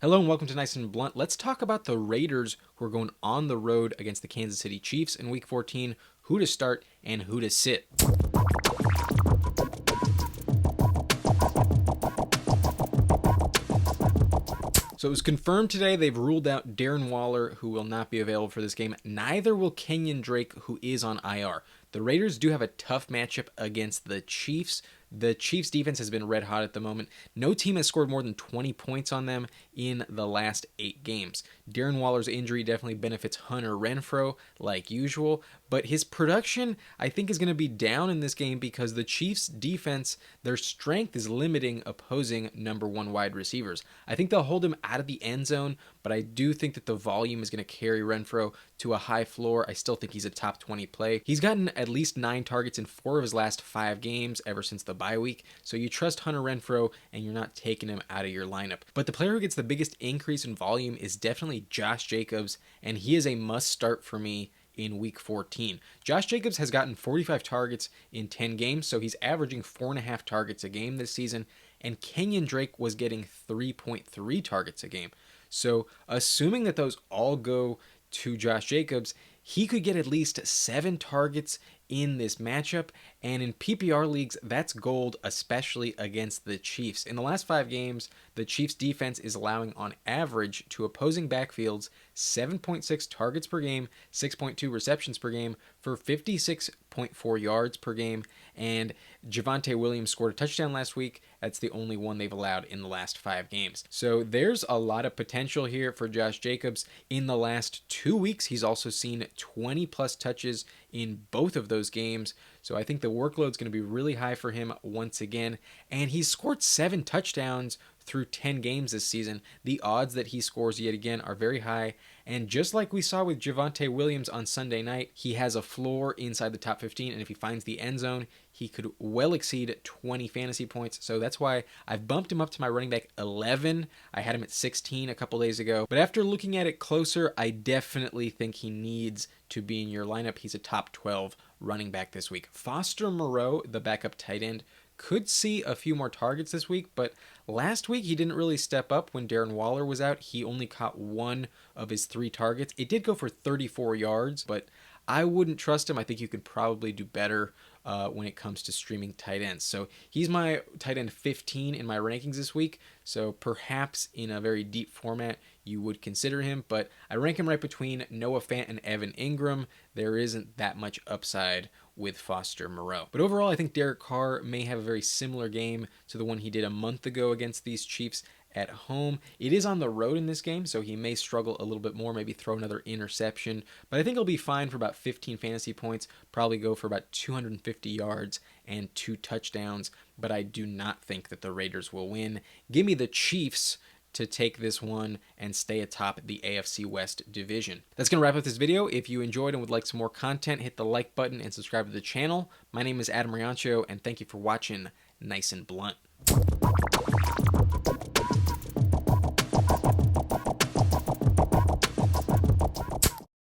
Hello and welcome to Nice and Blunt. Let's talk about the Raiders who are going on the road against the Kansas City Chiefs in Week 14, who to start and who to sit. So it was confirmed today they've ruled out Darren Waller, who will not be available for this game. Neither will Kenyan Drake, who is on IR. The Raiders do have a tough matchup against the Chiefs. The Chiefs' defense has been red hot at the moment. No team has scored more than 20 points on them in the last 8 games. Darren Waller's injury definitely benefits Hunter Renfrow, like usual, but his production, I think, is going to be down in this game because the Chiefs' defense, their strength is limiting opposing number 1 wide receivers. I think they'll hold him out of the end zone, but I do think that the volume is going to carry Renfrow to a high floor. I still think he's a top 20 play. He's gotten at least 9 targets in 4 of his last 5 games ever since the bye week, so you trust Hunter Renfrow and you're not taking him out of your lineup. But the player who gets the biggest increase in volume is definitely Josh Jacobs, and he is a must start for me in Week 14. Josh Jacobs has gotten 45 targets in 10 games, so he's averaging 4.5 targets a game this season, and Kenyan Drake was getting 3.3 targets a game. So assuming that those all go to Josh Jacobs, he could get at least 7 targets in this matchup, and in PPR leagues, that's gold, especially against the Chiefs. In the last 5 games, the Chiefs' defense is allowing on average to opposing backfields 7.6 targets per game, 6.2 receptions per game for 56.4 yards per game, and Javonte Williams scored a touchdown last week. That's the only one they've allowed in the last 5 games. So there's a lot of potential here for Josh Jacobs. In the last 2 weeks, he's also seen 20 plus touches in both of those games. So I think the workload's going to be really high for him once again. And he's scored 7 touchdowns through 10 games this season. The odds that he scores yet again are very high. And just like we saw with Javonte Williams on Sunday night, he has a floor inside the top 15. And if he finds the end zone, he could well exceed 20 fantasy points. So that's why I've bumped him up to my running back 11. I had him at 16 a couple days ago. But after looking at it closer, I definitely think he needs to be in your lineup. He's a top 12 running back this week. Foster Moreau, the backup tight end, could see a few more targets this week, but last week he didn't really step up when Darren Waller was out. He only caught 1 of his 3 targets. It did go for 34 yards, but I wouldn't trust him. I think you could probably do better when it comes to streaming tight ends. So he's my tight end 15 in my rankings this week. So perhaps in a very deep format, you would consider him, but I rank him right between Noah Fant and Evan Ingram. There isn't that much upside with Foster Moreau. But overall, I think Derek Carr may have a very similar game to the one he did a month ago against these Chiefs at home. It is on the road in this game, so he may struggle a little bit more, maybe throw another interception, but I think he'll be fine for about 15 fantasy points, probably go for about 250 yards and 2 touchdowns, but I do not think that the Raiders will win. Give me the Chiefs to take this one and stay atop the AFC West division. That's going to wrap up this video. If you enjoyed and would like some more content, hit the like button and subscribe to the channel. My name is Adam Riancho, and thank you for watching Nice and Blunt.